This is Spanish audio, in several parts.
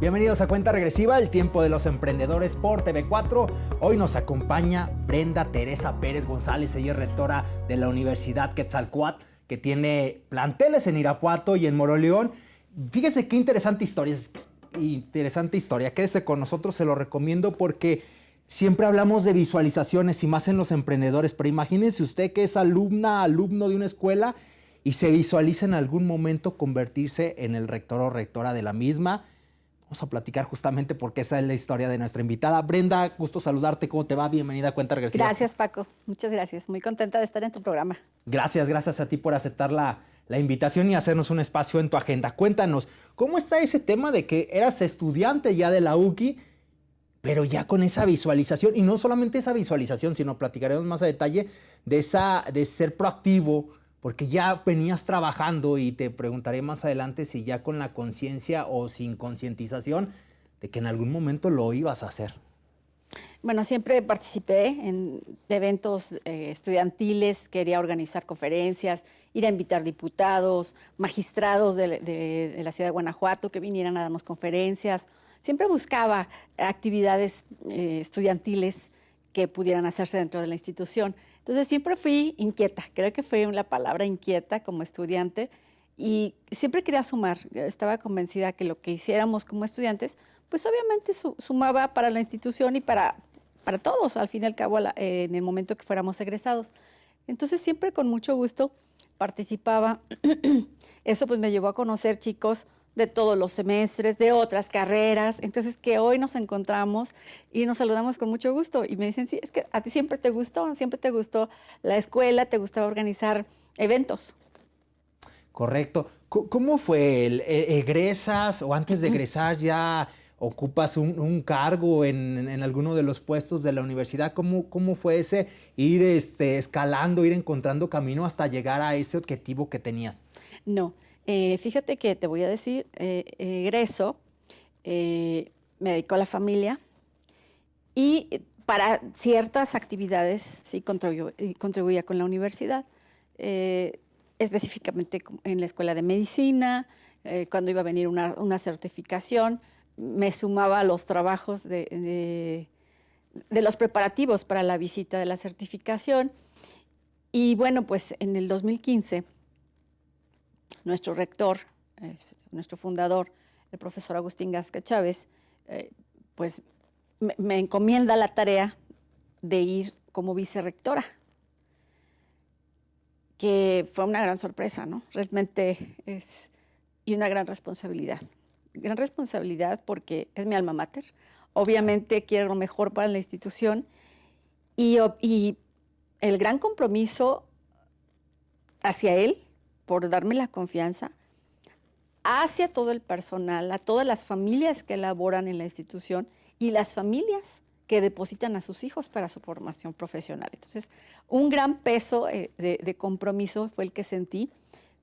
Bienvenidos a Cuenta Regresiva, el tiempo de los emprendedores por TV4. Hoy nos acompaña Brenda Teresa Pérez González. Ella es rectora de la Universidad Quetzalcóatl, que tiene planteles en Irapuato y en Moroleón. Fíjese qué interesante historia. Quédese con nosotros, se lo recomiendo porque siempre hablamos de visualizaciones y más en los emprendedores. Pero imagínense usted que es alumno de una escuela y se visualiza en algún momento convertirse en el rector o rectora de la misma. Vamos a platicar justamente porque esa es la historia de nuestra invitada. Brenda, gusto saludarte. ¿Cómo te va? Bienvenida a Cuenta Regresiva. Gracias, Paco. Muchas gracias. Muy contenta de estar en tu programa. Gracias a ti por aceptar la invitación y hacernos un espacio en tu agenda. Cuéntanos, ¿cómo está ese tema de que eras estudiante ya de la UQI, pero ya con esa visualización? Y no solamente esa visualización, sino platicaremos más a detalle de ser proactivo, porque ya venías trabajando y te preguntaré más adelante si ya con la conciencia o sin concientización de que en algún momento lo ibas a hacer. Bueno, siempre participé en eventos estudiantiles, quería organizar conferencias, ir a invitar diputados, magistrados de la ciudad de Guanajuato que vinieran a darnos conferencias. Siempre buscaba actividades estudiantiles que pudieran hacerse dentro de la institución. Entonces siempre fui inquieta, creo que fue la palabra inquieta como estudiante y siempre quería sumar. Estaba convencida que lo que hiciéramos como estudiantes, pues obviamente sumaba para la institución y para todos, al fin y al cabo, en el momento que fuéramos egresados. Entonces siempre con mucho gusto participaba. Eso pues me llevó a conocer chicos de todos los semestres, de otras carreras, entonces que hoy nos encontramos y nos saludamos con mucho gusto y me dicen, sí, es que a ti siempre te gustó la escuela, te gustaba organizar eventos. Correcto. ¿Cómo fue? ¿Egresas o antes de egresar ya ocupas un cargo en alguno de los puestos de la universidad? ¿Cómo fue ese ir escalando, ir encontrando camino hasta llegar a ese objetivo que tenías? No. Fíjate que te voy a decir, egreso, me dedico a la familia y para ciertas actividades sí contribuía con la universidad, específicamente en la escuela de medicina, cuando iba a venir una certificación, me sumaba a los trabajos de los preparativos para la visita de la certificación y bueno, pues en el 2015 nuestro rector, nuestro fundador, el profesor Agustín Gasca Chávez, pues me encomienda la tarea de ir como vicerrectora, que fue una gran sorpresa, ¿no? Realmente y una gran responsabilidad. Gran responsabilidad porque es mi alma mater. Obviamente quiero lo mejor para la institución y el gran compromiso hacia él, por darme la confianza, hacia todo el personal, a todas las familias que laboran en la institución y las familias que depositan a sus hijos para su formación profesional. Entonces, un gran peso de compromiso fue el que sentí,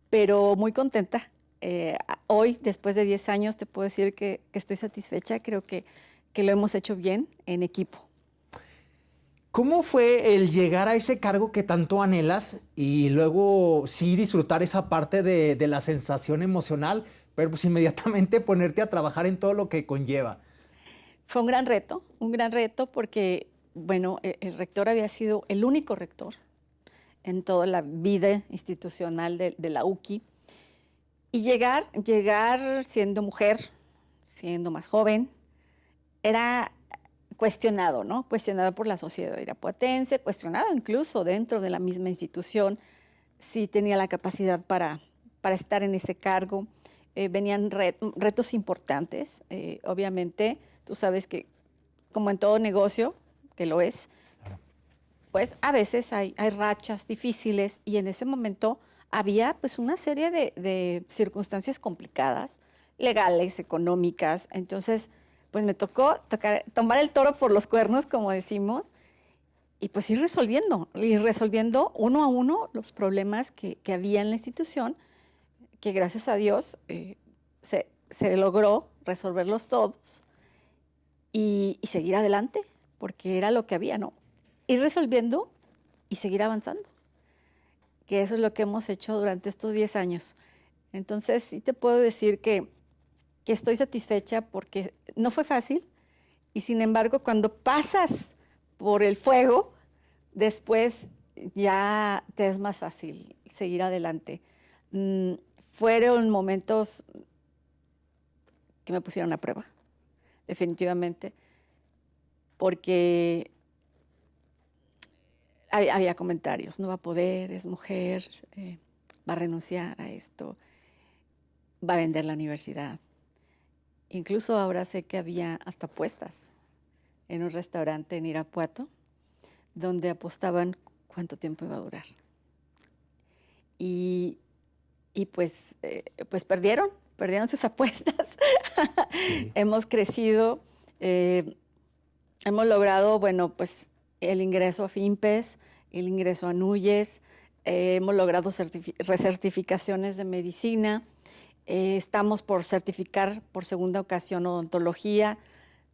pero muy contenta. Hoy, después de 10 años, te puedo decir que estoy satisfecha. Creo que lo hemos hecho bien en equipo. ¿Cómo fue el llegar a ese cargo que tanto anhelas y luego sí disfrutar esa parte de la sensación emocional, pero pues inmediatamente ponerte a trabajar en todo lo que conlleva? Fue un gran reto porque, bueno, el rector había sido el único rector en toda la vida institucional de la UQI y llegar siendo mujer, siendo más joven, era cuestionado, ¿no? Cuestionado por la sociedad irapuatense, cuestionado incluso dentro de la misma institución, si tenía la capacidad para estar en ese cargo. Venían retos importantes. Obviamente, tú sabes que, como en todo negocio, que lo es, pues a veces hay rachas difíciles y en ese momento había pues una serie de circunstancias complicadas, legales, económicas. Entonces, pues me tocó tomar el toro por los cuernos, como decimos, y pues ir resolviendo uno a uno los problemas que había en la institución, que gracias a Dios se logró resolverlos todos y seguir adelante, porque era lo que había, ¿no? Ir resolviendo y seguir avanzando, que eso es lo que hemos hecho durante estos 10 años. Entonces, sí te puedo decir que que estoy satisfecha porque no fue fácil y sin embargo cuando pasas por el fuego, después ya te es más fácil seguir adelante. Fueron momentos que me pusieron a prueba, definitivamente, porque había comentarios, no va a poder, es mujer, va a renunciar a esto, va a vender la universidad. Incluso ahora sé que había hasta apuestas en un restaurante en Irapuato, donde apostaban cuánto tiempo iba a durar. Y pues perdieron sus apuestas. Sí. Hemos crecido, hemos logrado, bueno, pues el ingreso a FIMPES, el ingreso a NUYES, hemos logrado recertificaciones de medicina, estamos por certificar por segunda ocasión odontología,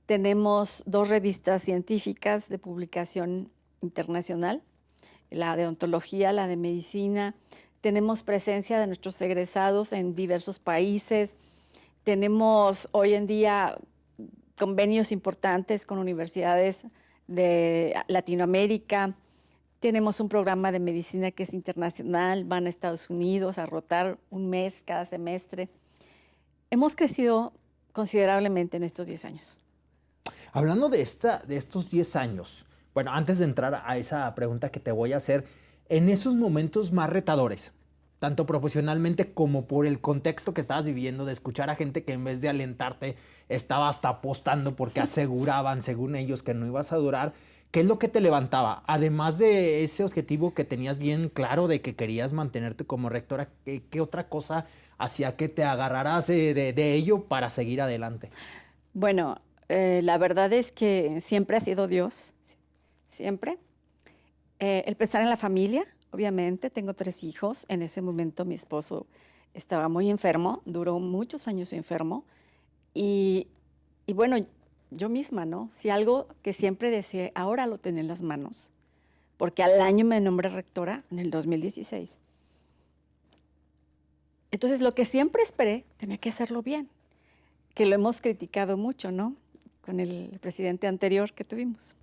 tenemos 2 revistas científicas de publicación internacional, la de odontología, la de medicina, tenemos presencia de nuestros egresados en diversos países, tenemos hoy en día convenios importantes con universidades de Latinoamérica, tenemos un programa de medicina que es internacional, van a Estados Unidos a rotar un mes cada semestre. Hemos crecido considerablemente en estos 10 años. Hablando de estos 10 años, bueno, antes de entrar a esa pregunta que te voy a hacer, en esos momentos más retadores, tanto profesionalmente como por el contexto que estabas viviendo, de escuchar a gente que en vez de alentarte estaba hasta apostando porque aseguraban, según ellos, que no ibas a durar, ¿qué es lo que te levantaba? Además de ese objetivo que tenías bien claro de que querías mantenerte como rectora, ¿qué otra cosa hacía que te agarraras de ello para seguir adelante? Bueno, la verdad es que siempre ha sido Dios, siempre. El pensar en la familia, obviamente, tengo 3 hijos. En ese momento mi esposo estaba muy enfermo, duró muchos años enfermo. Y bueno, yo misma, ¿no? Si algo que siempre deseé, ahora lo tenía en las manos, porque al año me nombré rectora, en el 2016. Entonces, lo que siempre esperé, tenía que hacerlo bien, que lo hemos criticado mucho, ¿no? Con el presidente anterior que tuvimos.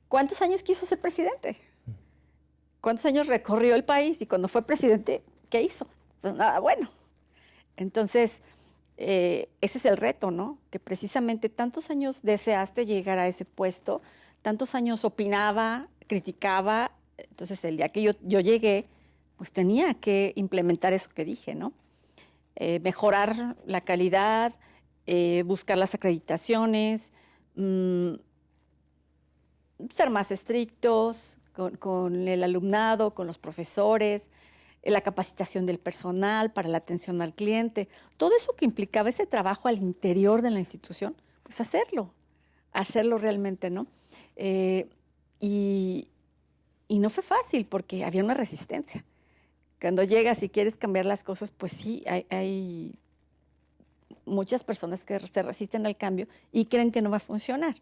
¿Cuántos años quiso ser presidente? ¿Cuántos años recorrió el país? Y cuando fue presidente, ¿qué hizo? Pues nada bueno. Entonces, ese es el reto, ¿no? Que precisamente tantos años deseaste llegar a ese puesto, tantos años opinaba, criticaba. Entonces, el día que yo llegué, pues tenía que implementar eso que dije, ¿no? Mejorar la calidad, buscar las acreditaciones, ser más estrictos con el alumnado, con los profesores, la capacitación del personal para la atención al cliente, todo eso que implicaba ese trabajo al interior de la institución, pues hacerlo realmente, ¿no? Y no fue fácil porque había una resistencia. Cuando llegas y quieres cambiar las cosas, pues sí, hay muchas personas que se resisten al cambio y creen que no va a funcionar.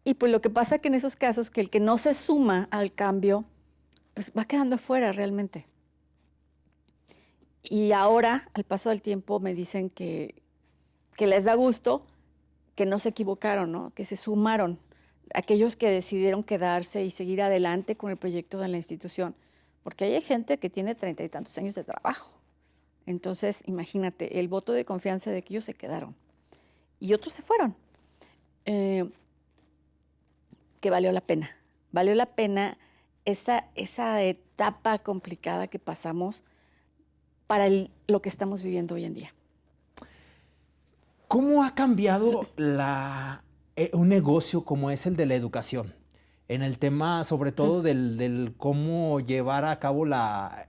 Y pues lo que pasa que en esos casos, que el que no se suma al cambio, pues va quedando fuera realmente. Y ahora, al paso del tiempo, me dicen que les da gusto, que no se equivocaron, ¿no? Que se sumaron, aquellos que decidieron quedarse y seguir adelante con el proyecto de la institución. Porque hay gente que tiene 30 y tantos años de trabajo. Entonces, imagínate, el voto de confianza de que ellos se quedaron. Y otros se fueron. Que valió la pena. Valió la pena esa etapa complicada que pasamos para lo que estamos viviendo hoy en día. ¿Cómo ha cambiado un negocio como es el de la educación? En el tema, sobre todo, del cómo llevar a cabo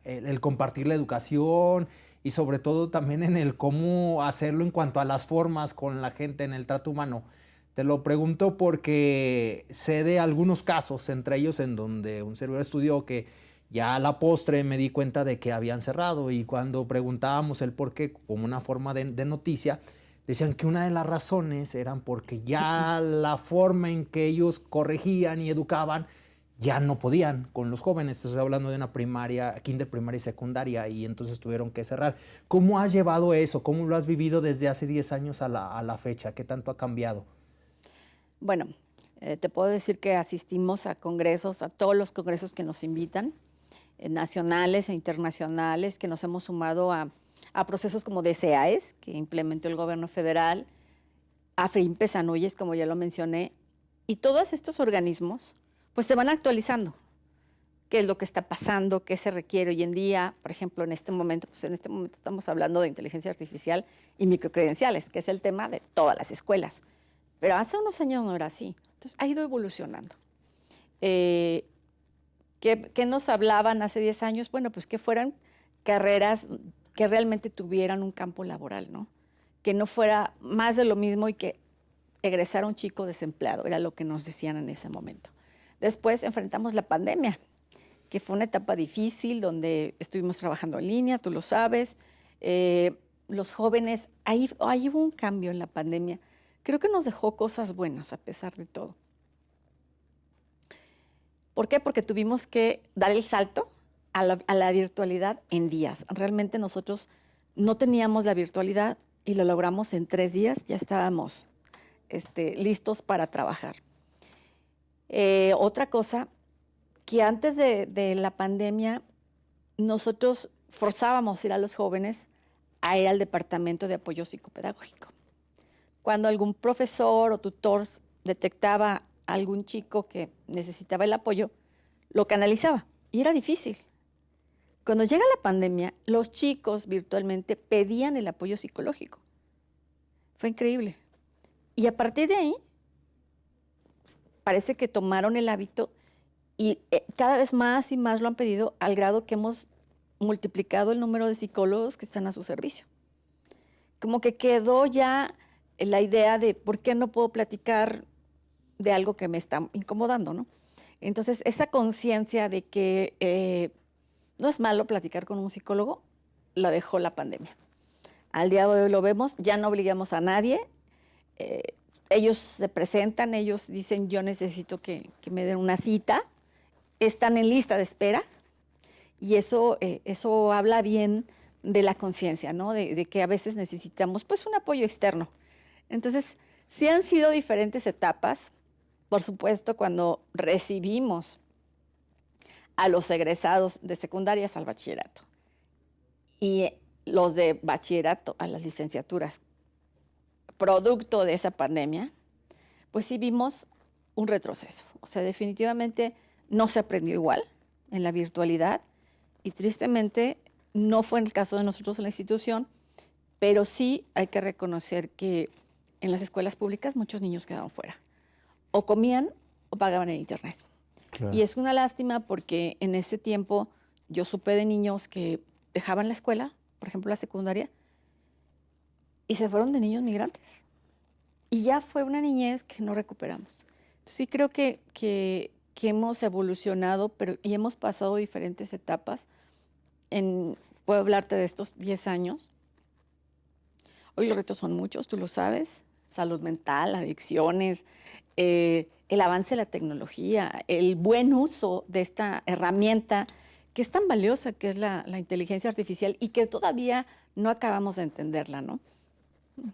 el compartir la educación y sobre todo también en el cómo hacerlo en cuanto a las formas con la gente en el trato humano. Te lo pregunto porque sé de algunos casos, entre ellos en donde un servidor estudió que ya a la postre me di cuenta de que habían cerrado y cuando preguntábamos el por qué como una forma de noticia, decían que una de las razones eran porque ya la forma en que ellos corregían y educaban ya no podían con los jóvenes. Estoy hablando de una primaria, kinder, primaria y secundaria, y entonces tuvieron que cerrar. ¿Cómo has llevado eso? ¿Cómo lo has vivido desde hace 10 años a la fecha? ¿Qué tanto ha cambiado? Bueno, te puedo decir que asistimos a congresos, a todos los congresos que nos invitan, nacionales e internacionales, que nos hemos sumado a procesos como DCAES, que implementó el gobierno federal, a FRIMPE, SANUYES, como ya lo mencioné, y todos estos organismos pues se van actualizando. ¿Qué es lo que está pasando? ¿Qué se requiere hoy en día? Por ejemplo, en este momento estamos hablando de inteligencia artificial y microcredenciales, que es el tema de todas las escuelas. Pero hace unos años no era así. Entonces, ha ido evolucionando. ¿Qué nos hablaban hace 10 años? Bueno, pues que fueran carreras que realmente tuvieran un campo laboral, ¿no? Que no fuera más de lo mismo y que egresara un chico desempleado, era lo que nos decían en ese momento. Después enfrentamos la pandemia, que fue una etapa difícil, donde estuvimos trabajando en línea, tú lo sabes. Los jóvenes, ahí hubo un cambio en la pandemia. Creo que nos dejó cosas buenas a pesar de todo. ¿Por qué? Porque tuvimos que dar el salto a la virtualidad en días. Realmente nosotros no teníamos la virtualidad y lo logramos en 3 días, ya estábamos listos para trabajar. Otra cosa, que antes de la pandemia nosotros forzábamos ir a los jóvenes a ir al departamento de apoyo psicopedagógico. Cuando algún profesor o tutor detectaba a algún chico que necesitaba el apoyo, lo canalizaba y era difícil. Cuando llega la pandemia, los chicos virtualmente pedían el apoyo psicológico. Fue increíble. Y a partir de ahí, parece que tomaron el hábito y cada vez más y más lo han pedido, al grado que hemos multiplicado el número de psicólogos que están a su servicio. Como que quedó ya la idea de por qué no puedo platicar de algo que me está incomodando, ¿no? Entonces, esa conciencia de que no es malo platicar con un psicólogo, la dejó la pandemia. Al día de hoy lo vemos, ya no obligamos a nadie. Ellos se presentan, ellos dicen, yo necesito que me den una cita, están en lista de espera, y eso habla bien de la conciencia, ¿no? De que a veces necesitamos pues un apoyo externo. Entonces, sí han sido diferentes etapas. Por supuesto, cuando recibimos a los egresados de secundarias al bachillerato y los de bachillerato a las licenciaturas, producto de esa pandemia, pues sí vimos un retroceso. O sea, definitivamente no se aprendió igual en la virtualidad y tristemente no fue en el caso de nosotros en la institución, pero sí hay que reconocer que en las escuelas públicas muchos niños quedaron fuera. O comían o pagaban en internet. Claro. Y es una lástima porque en ese tiempo yo supe de niños que dejaban la escuela, por ejemplo la secundaria, y se fueron de niños migrantes. Y ya fue una niñez que no recuperamos. Entonces, sí creo que hemos evolucionado y hemos pasado diferentes etapas. Puedo hablarte de estos 10 años. Hoy los retos son muchos, tú lo sabes. Salud mental, adicciones, el avance de la tecnología, el buen uso de esta herramienta que es tan valiosa, que es la inteligencia artificial y que todavía no acabamos de entenderla, ¿no?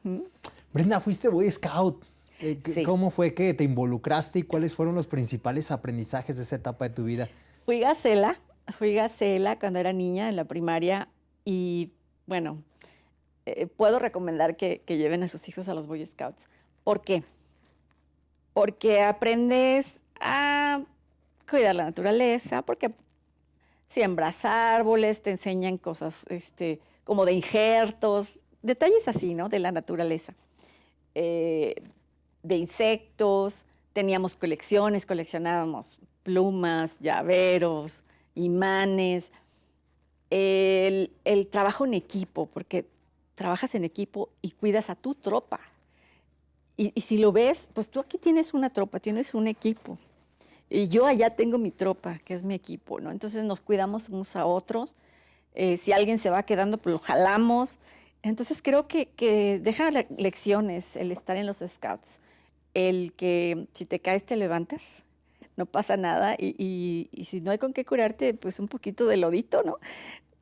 Uh-huh. Brenda, fuiste Boy Scout. Sí. ¿Cómo fue que te involucraste y cuáles fueron los principales aprendizajes de esa etapa de tu vida? Fui gacela cuando era niña en la primaria y bueno, puedo recomendar que lleven a sus hijos a los Boy Scouts. ¿Por qué? Porque aprendes a cuidar la naturaleza, porque siembras árboles, te enseñan cosas como de injertos, detalles así, ¿no? De la naturaleza. De insectos, teníamos coleccionábamos plumas, llaveros, imanes, el trabajo en equipo, porque trabajas en equipo y cuidas a tu tropa. Y si lo ves, pues tú aquí tienes una tropa, tienes un equipo. Y yo allá tengo mi tropa, que es mi equipo, ¿no? Entonces nos cuidamos unos a otros. Si alguien se va quedando, pues lo jalamos. Entonces creo que deja lecciones el estar en los Scouts. El que si te caes te levantas, no pasa nada. Y si no hay con qué curarte, pues un poquito de lodito, ¿no?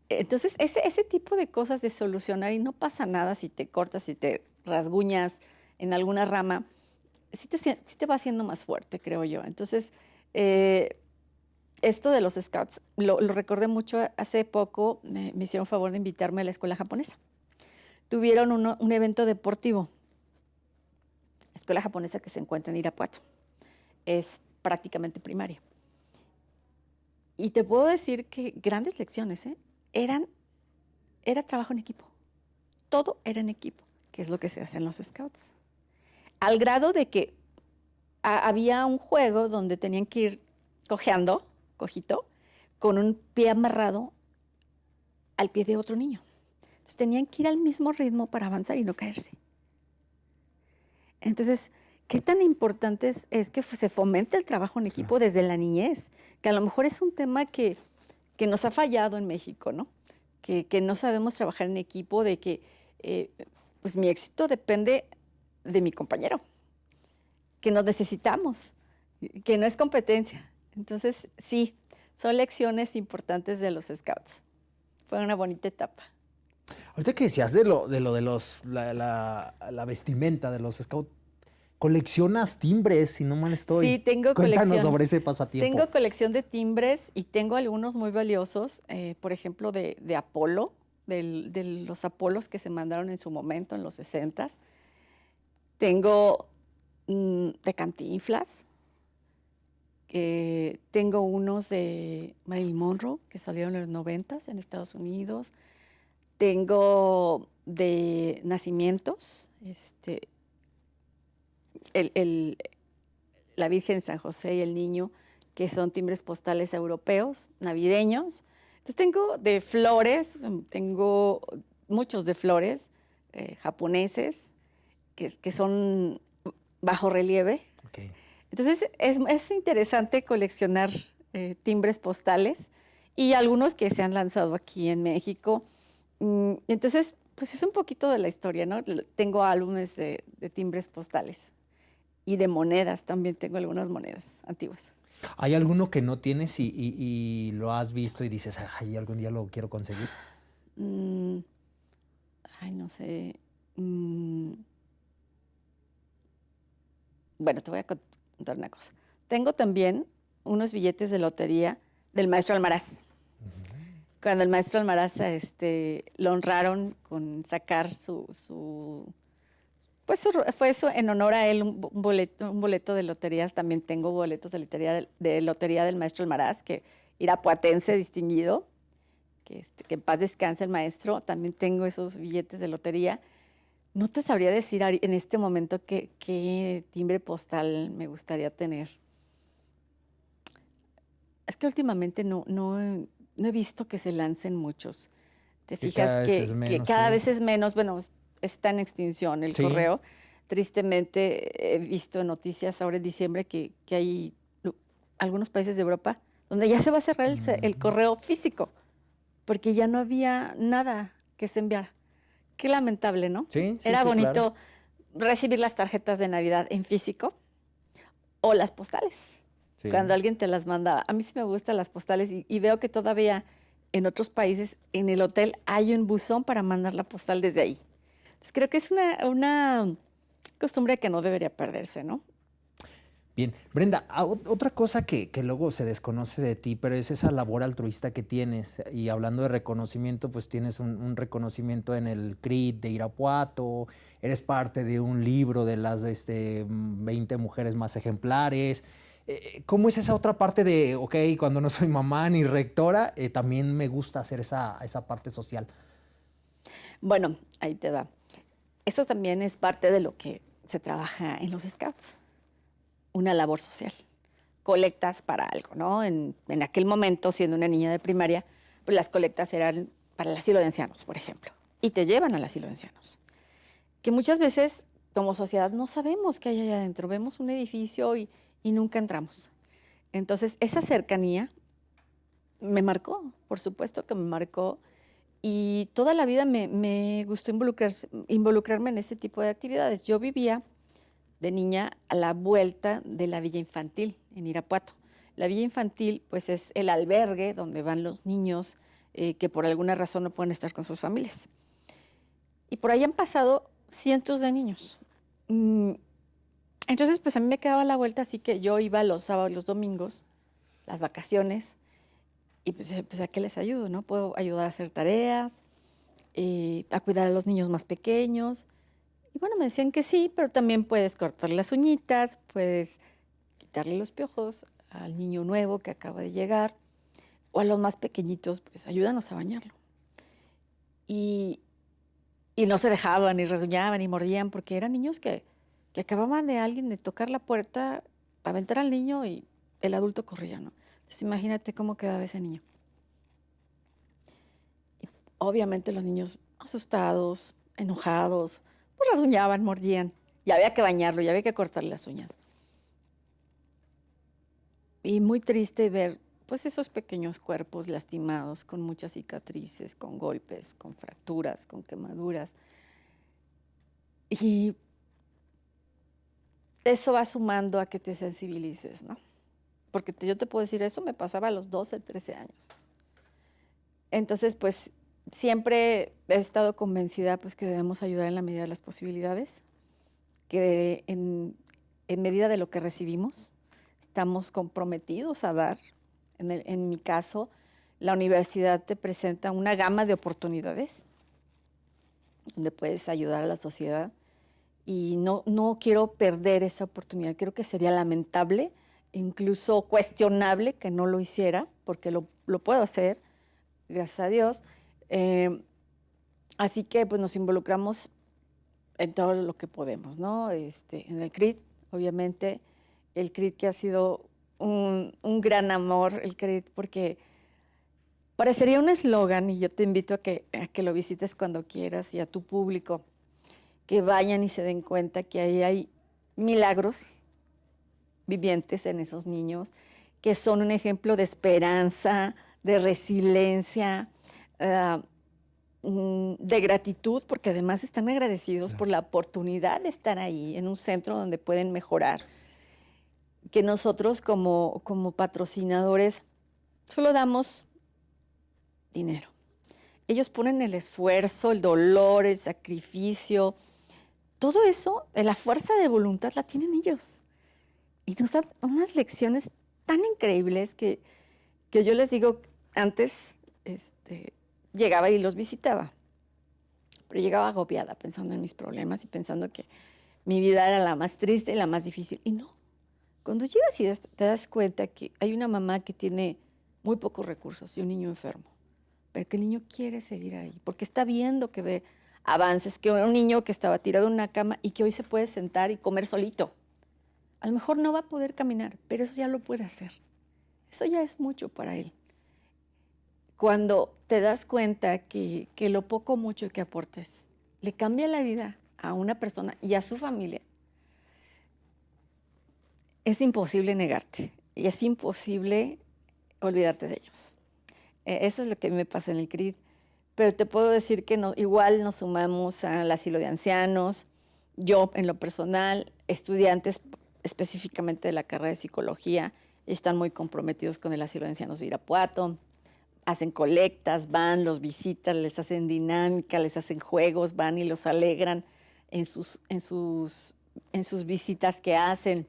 Entonces, ese tipo de cosas de solucionar y no pasa nada si te cortas, si te rasguñas en alguna rama, sí te va haciendo más fuerte, creo yo. Entonces, esto de los scouts, lo recordé mucho hace poco, me hicieron favor de invitarme a la escuela japonesa. Tuvieron un evento deportivo, escuela japonesa que se encuentra en Irapuato. Es prácticamente primaria. Y te puedo decir que grandes lecciones, ¿eh? Era trabajo en equipo. Todo era en equipo, que es lo que se hace en los scouts. Al grado de que había un juego donde tenían que ir cojito, con un pie amarrado al pie de otro niño. Entonces tenían que ir al mismo ritmo para avanzar y no caerse. Entonces, ¿qué tan importante es que se fomente el trabajo en equipo desde la niñez? Que a lo mejor es un tema que nos ha fallado en México, ¿no? Que no sabemos trabajar en equipo, de que pues mi éxito depende de mi compañero, que nos necesitamos, que no es competencia. Entonces, sí, son lecciones importantes de los scouts. Fue una bonita etapa. Ahorita que decías de la vestimenta de los scouts, coleccionas timbres, si no mal estoy. Sí, tengo Cuéntanos colección. sobre ese pasatiempo. Tengo colección de timbres y tengo algunos muy valiosos, por ejemplo, de Apolo, de los Apolos que se mandaron en su momento, en los 60s. Tengo de Cantinflas. Tengo unos de Marilyn Monroe que salieron en los 90s en Estados Unidos. Tengo de nacimientos, la Virgen San José y el Niño, que son timbres postales europeos, navideños. Entonces tengo de flores, tengo muchos de flores japoneses, que son bajo relieve. Okay. Entonces es interesante coleccionar timbres postales y algunos que se han lanzado aquí en México. Entonces, pues es un poquito de la historia, ¿no? Tengo álbumes de timbres postales y de monedas, también tengo algunas monedas antiguas. ¿Hay alguno que no tienes y lo has visto y dices, ay, algún día lo quiero conseguir? Ay, no sé. Bueno, te voy a contar una cosa. Tengo también unos billetes de lotería del maestro Almaraz. Cuando el maestro Almaraz lo honraron con sacar fue eso en honor a él, un boleto de loterías. También tengo boletos de lotería del maestro Almaraz, que irapuatense distinguido, que en paz descanse el maestro. También tengo esos billetes de lotería. No te sabría decir en este momento qué timbre postal me gustaría tener. Es que últimamente no he visto que se lancen muchos. Te fijas que cada vez es menos. Bueno, está en extinción el correo. Tristemente he visto noticias ahora en diciembre que hay algunos países de Europa donde ya se va a cerrar el correo físico porque ya no había nada que se enviara. Qué lamentable, ¿no? Era bonito recibir las tarjetas de Navidad en físico o las postales. Cuando alguien te las mandaba. A mí sí me gustan las postales y veo que todavía en otros países, en el hotel, hay un buzón para mandar la postal desde ahí. Entonces, creo que es una costumbre que no debería perderse, ¿no? Bien. Brenda, otra cosa que luego se desconoce de ti, pero es esa labor altruista que tienes. Y hablando de reconocimiento, pues tienes un reconocimiento en el CRIT de Irapuato, eres parte de un libro de las 20 mujeres más ejemplares. ¿Cómo es esa otra parte de, cuando no soy mamá ni rectora, también me gusta hacer esa parte social? Bueno, ahí te va. Eso también es parte de lo que se trabaja en los Scouts, una labor social. Colectas para algo, ¿no? En aquel momento, siendo una niña de primaria, pues las colectas eran para el asilo de ancianos, por ejemplo, y te llevan al asilo de ancianos. Que muchas veces, como sociedad, no sabemos qué hay allá adentro. Vemos un edificio y nunca entramos. Entonces, esa cercanía me marcó, por supuesto que me marcó, y toda la vida me gustó involucrarme en ese tipo de actividades. Yo vivía de niña a la vuelta de la Villa Infantil en Irapuato. La villa infantil, pues es el albergue donde van los niños que por alguna razón no pueden estar con sus familias. Y por ahí han pasado cientos de niños. Entonces, pues a mí me quedaba la vuelta, así que yo iba los sábados y los domingos, las vacaciones, y pues ¿a qué les ayudo, no? Puedo ayudar a hacer tareas, a cuidar a los niños más pequeños. Y bueno, me decían que sí, pero también puedes cortar las uñitas, puedes quitarle los piojos al niño nuevo que acaba de llegar, o a los más pequeñitos, pues ayúdanos a bañarlo. Y no se dejaban, ni rasguñaban, ni mordían, porque eran niños que acababan de alguien de tocar la puerta, aventar al niño y el adulto corría, ¿no? Entonces imagínate cómo quedaba ese niño. Y obviamente los niños asustados, enojados, pues rasguñaban, mordían. Y había que bañarlo, y había que cortarle las uñas. Y muy triste ver pues esos pequeños cuerpos lastimados, con muchas cicatrices, con golpes, con fracturas, con quemaduras. Y eso va sumando a que te sensibilices, ¿no? Porque yo te puedo decir, eso me pasaba a los 12, 13 años. Entonces, pues, siempre he estado convencida pues, que debemos ayudar en la medida de las posibilidades, que en medida de lo que recibimos, estamos comprometidos a dar. En mi caso, la universidad te presenta una gama de oportunidades donde puedes ayudar a la sociedad y no quiero perder esa oportunidad. Creo que sería lamentable, incluso cuestionable que no lo hiciera, porque lo puedo hacer, gracias a Dios. Así que pues nos involucramos en todo lo que podemos, ¿no? En el CRIT, obviamente, el CRIT que ha sido un gran amor, el CRIT, porque parecería un eslogan y yo te invito a que lo visites cuando quieras y a tu público, que vayan y se den cuenta que ahí hay milagros vivientes en esos niños, que son un ejemplo de esperanza, de resiliencia, de gratitud, porque además están agradecidos por la oportunidad de estar ahí en un centro donde pueden mejorar. Que nosotros como patrocinadores solo damos dinero. Ellos ponen el esfuerzo, el dolor, el sacrificio, todo eso, la fuerza de voluntad la tienen ellos. Y nos dan unas lecciones tan increíbles que yo les digo, antes llegaba y los visitaba, pero llegaba agobiada pensando en mis problemas y pensando que mi vida era la más triste y la más difícil. Y no. Cuando llegas y te das cuenta que hay una mamá que tiene muy pocos recursos y un niño enfermo, pero que el niño quiere seguir ahí, porque está viendo que ve avances, que un niño que estaba tirado en una cama y que hoy se puede sentar y comer solito. A lo mejor no va a poder caminar, pero eso ya lo puede hacer. Eso ya es mucho para él. Cuando te das cuenta que lo poco o mucho que aportes le cambia la vida a una persona y a su familia, es imposible negarte y es imposible olvidarte de ellos. Eso es lo que a mí me pasa en el CRIT. Pero te puedo decir que igual nos sumamos al asilo de ancianos, yo en lo personal, estudiantes específicamente de la carrera de psicología, están muy comprometidos con el asilo de ancianos de Irapuato, hacen colectas, van, los visitan, les hacen dinámica, les hacen juegos, van y los alegran en sus visitas que hacen.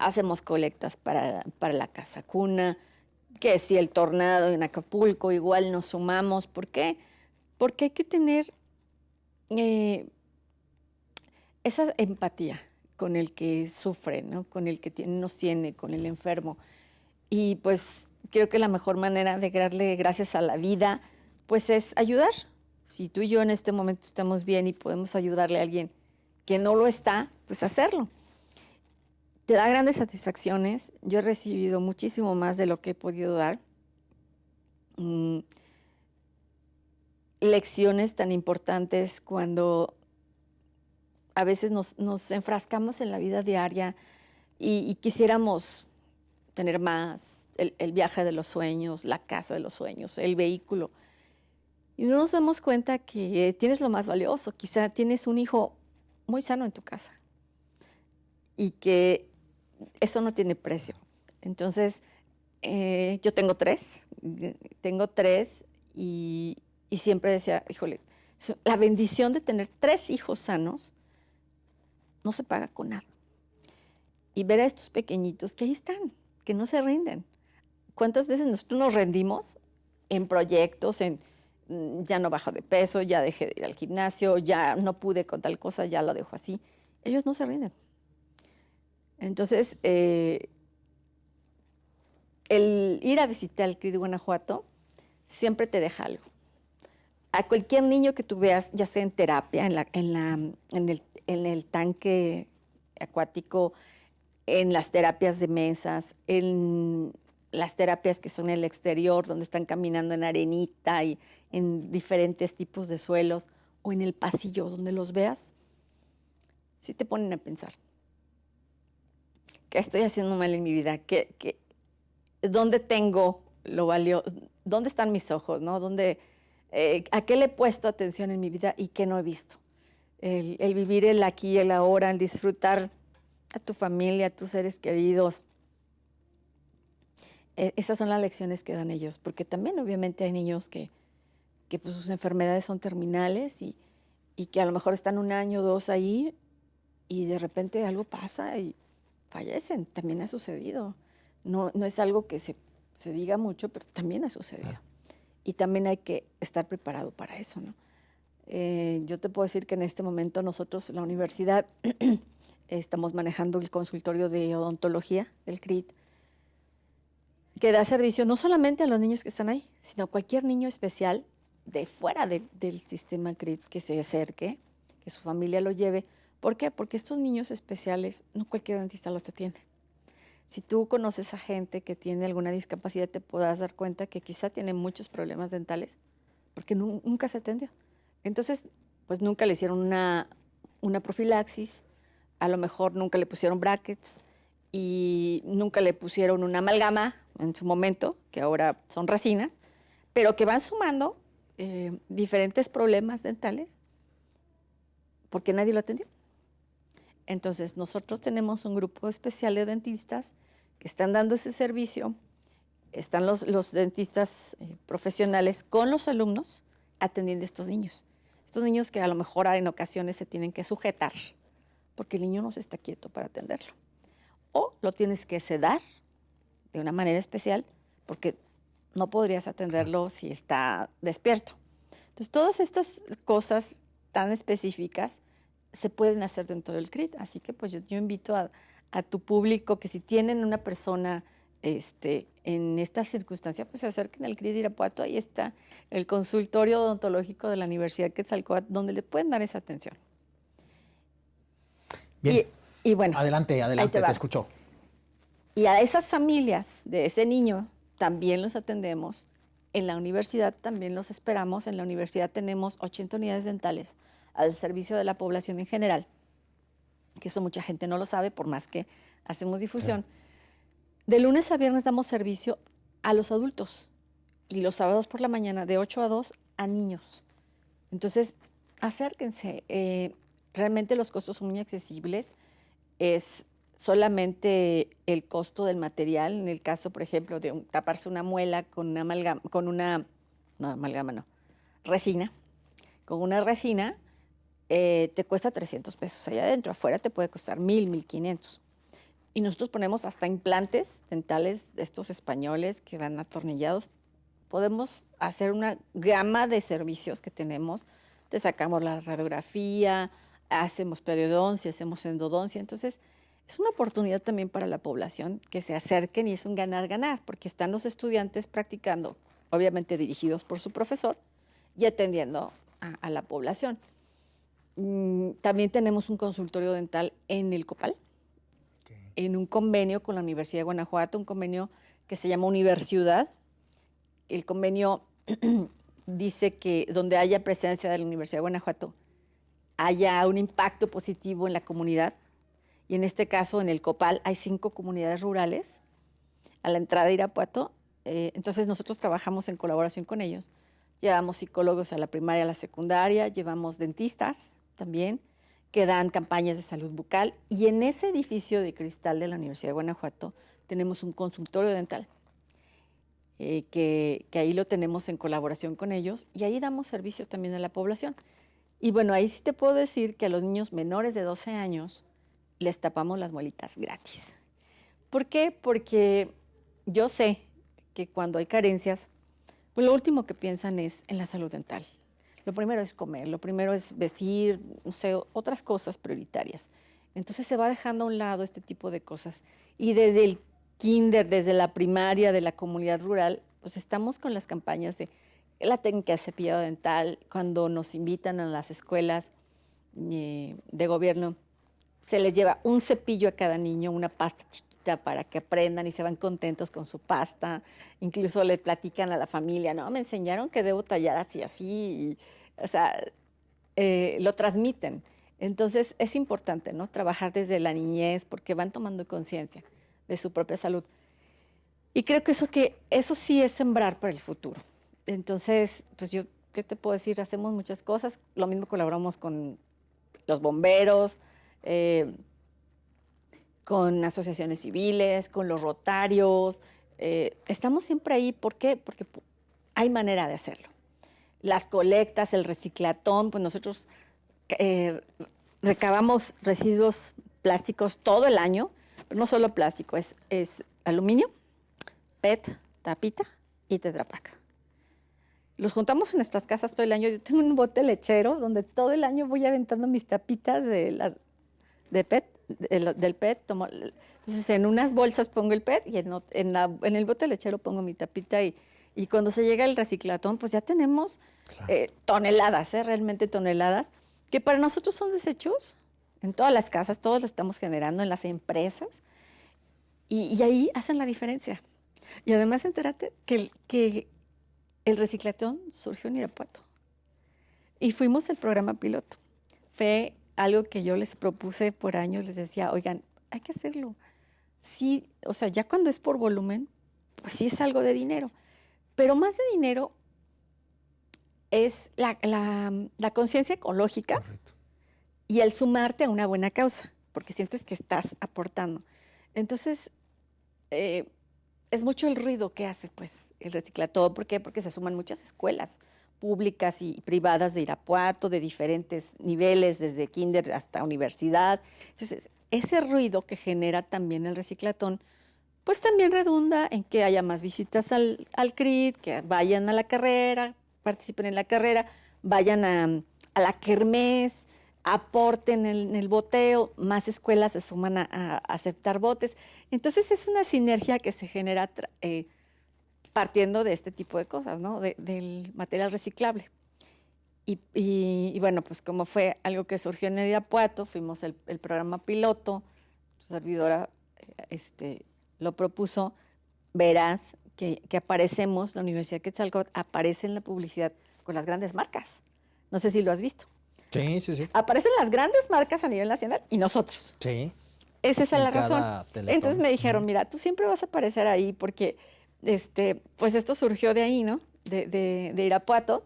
Hacemos colectas para la casa cuna, que si el tornado en Acapulco, igual nos sumamos. ¿Por qué? Porque hay que tener esa empatía con el que sufre, ¿no? Con el que nos tiene, con el enfermo. Y pues creo que la mejor manera de darle gracias a la vida, pues es ayudar. Si tú y yo en este momento estamos bien y podemos ayudarle a alguien que no lo está, pues hacerlo. Te da grandes satisfacciones. Yo he recibido muchísimo más de lo que he podido dar. Lecciones tan importantes cuando a veces nos enfrascamos en la vida diaria y quisiéramos tener más, el viaje de los sueños, la casa de los sueños, el vehículo. Y no nos damos cuenta que tienes lo más valioso. Quizá tienes un hijo muy sano en tu casa y que eso no tiene precio. Entonces, yo tengo tres y siempre decía, híjole, la bendición de tener 3 hijos sanos no se paga con nada. Y ver a estos pequeñitos que ahí están, que no se rinden. ¿Cuántas veces nosotros nos rendimos en proyectos, ya no bajo de peso, ya dejé de ir al gimnasio, ya no pude con tal cosa, ya lo dejo así? Ellos no se rinden. Entonces, el ir a visitar el CRIT de Guanajuato siempre te deja algo. A cualquier niño que tú veas, ya sea en terapia, en el tanque acuático, en las terapias de mesas, en las terapias que son en el exterior, donde están caminando en arenita y en diferentes tipos de suelos, o en el pasillo, donde los veas, sí te ponen a pensar. ¿Qué estoy haciendo mal en mi vida? ¿Dónde tengo lo valioso? ¿Dónde están mis ojos? ¿No? ¿A qué le he puesto atención en mi vida y qué no he visto? El vivir el aquí y el ahora, el disfrutar a tu familia, a tus seres queridos. Esas son las lecciones que dan ellos, porque también obviamente hay niños que pues, sus enfermedades son terminales y que a lo mejor están 1 año, 2 ahí y de repente algo pasa y fallecen. También ha sucedido. No es algo que se diga mucho, pero también ha sucedido. Ah. Y también hay que estar preparado para eso, ¿no? Yo te puedo decir que en este momento nosotros, la universidad, estamos manejando el consultorio de odontología del CRIT, que da servicio no solamente a los niños que están ahí, sino a cualquier niño especial de fuera del sistema CRIT que se acerque, que su familia lo lleve. ¿Por qué? Porque estos niños especiales no cualquier dentista los atiende. Si tú conoces a gente que tiene alguna discapacidad, te podrás dar cuenta que quizá tiene muchos problemas dentales porque nunca se atendió. Entonces, pues nunca le hicieron una profilaxis, a lo mejor nunca le pusieron brackets y nunca le pusieron una amalgama en su momento, que ahora son resinas, pero que van sumando diferentes problemas dentales porque nadie lo atendió. Entonces, nosotros tenemos un grupo especial de dentistas que están dando ese servicio. Están los dentistas profesionales con los alumnos atendiendo a estos niños. Estos niños que a lo mejor en ocasiones se tienen que sujetar porque el niño no se está quieto para atenderlo. O lo tienes que sedar de una manera especial porque no podrías atenderlo si está despierto. Entonces, todas estas cosas tan específicas se pueden hacer dentro del CRIT. Así que pues yo invito a tu público que si tienen una persona en esta circunstancia, pues se acerquen al CRIT de Irapuato. Ahí está el consultorio odontológico de la Universidad Quetzalcóatl, donde le pueden dar esa atención. Bien. Y bueno, adelante, te escucho. Y a esas familias de ese niño también los atendemos. En la universidad también los esperamos. En la universidad tenemos 80 unidades dentales al servicio de la población en general, que eso mucha gente no lo sabe, por más que hacemos difusión. De lunes a viernes damos servicio a los adultos y los sábados por la mañana de 8 a 2 a niños. Entonces, acérquense. Realmente los costos son muy accesibles. Es solamente el costo del material. En el caso, por ejemplo, de taparse una muela con resina. Con una resina, te cuesta 300 pesos allá adentro. Afuera te puede costar 1,000, 1,500. Y nosotros ponemos hasta implantes dentales de estos españoles que van atornillados. Podemos hacer una gama de servicios que tenemos. Te sacamos la radiografía, hacemos periodoncia, hacemos endodoncia. Entonces, es una oportunidad también para la población que se acerquen y es un ganar-ganar, porque están los estudiantes practicando, obviamente dirigidos por su profesor, y atendiendo a la población. También tenemos un consultorio dental en el Copal, en un convenio con la Universidad de Guanajuato, un convenio que se llama Universidad. El convenio dice que donde haya presencia de la Universidad de Guanajuato, haya un impacto positivo en la comunidad. Y en este caso, en el Copal, hay 5 comunidades rurales a la entrada de Irapuato. Entonces, nosotros trabajamos en colaboración con ellos. Llevamos psicólogos a la primaria, a la secundaria, llevamos dentistas también, que dan campañas de salud bucal. Y en ese edificio de cristal de la Universidad de Guanajuato tenemos un consultorio dental, que ahí lo tenemos en colaboración con ellos y ahí damos servicio también a la población. Y bueno, ahí sí te puedo decir que a los niños menores de 12 años les tapamos las muelitas gratis. ¿Por qué? Porque yo sé que cuando hay carencias, pues lo último que piensan es en la salud dental. Lo primero es comer, lo primero es vestir, no sé, otras cosas prioritarias. Entonces se va dejando a un lado este tipo de cosas. Y desde el kinder, desde la primaria de la comunidad rural, pues estamos con las campañas de la técnica de cepillado dental. Cuando nos invitan a las escuelas de gobierno, se les lleva un cepillo a cada niño, una pasta chiquita para que aprendan y se van contentos con su pasta. Incluso le platican a la familia, no, me enseñaron que debo tallar así, así. Y, o sea, lo transmiten. Entonces es importante, ¿no? Trabajar desde la niñez porque van tomando conciencia de su propia salud. Y creo que eso sí es sembrar para el futuro. Entonces, pues yo, ¿qué te puedo decir? Hacemos muchas cosas. Lo mismo colaboramos con los bomberos, con asociaciones civiles, con los rotarios. Estamos siempre ahí. ¿Por qué? Porque hay manera de hacerlo. Las colectas, el reciclatón, pues nosotros recabamos residuos plásticos todo el año, pero no solo plástico, es aluminio, PET, tapita y Tetra Pak. Los juntamos en nuestras casas todo el año. Yo tengo un bote lechero donde todo el año voy aventando mis tapitas de PET, del PET. Entonces, en unas bolsas pongo el PET y en el bote lechero pongo mi tapita y cuando se llega el reciclatón, pues ya tenemos toneladas, realmente toneladas, que para nosotros son desechos en todas las casas, todos los estamos generando en las empresas y ahí hacen la diferencia. Y además entérate que el reciclatón surgió en Irapuato y fuimos el programa piloto. Fue algo que yo les propuse por años, les decía, oigan, hay que hacerlo. Sí, o sea, ya cuando es por volumen, pues sí es algo de dinero. Pero más de dinero es la conciencia ecológica. Correcto. Y el sumarte a una buena causa, porque sientes que estás aportando. Entonces, es mucho el ruido que hace pues, el reciclatón. ¿Por qué? Porque se suman muchas escuelas públicas y privadas de Irapuato, de diferentes niveles, desde kinder hasta universidad. Entonces, ese ruido que genera también el reciclatón, pues también redunda en que haya más visitas al CRIT, que vayan a la carrera, participen en la carrera, vayan a la kermés, aporten en el boteo, más escuelas se suman a aceptar botes. Entonces es una sinergia que se genera partiendo de este tipo de cosas, ¿no? Del material reciclable. Y bueno, pues como fue algo que surgió en Irapuato, fuimos el programa piloto, su servidora lo propuso, verás que aparecemos, la Universidad Quetzalcóatl aparece en la publicidad con las grandes marcas. No sé si lo has visto. Sí, sí, sí. Aparecen las grandes marcas a nivel nacional y nosotros. Sí. Esa es la razón. Teletón. Entonces me dijeron, mira, tú siempre vas a aparecer ahí porque pues esto surgió de ahí, ¿no? De Irapuato.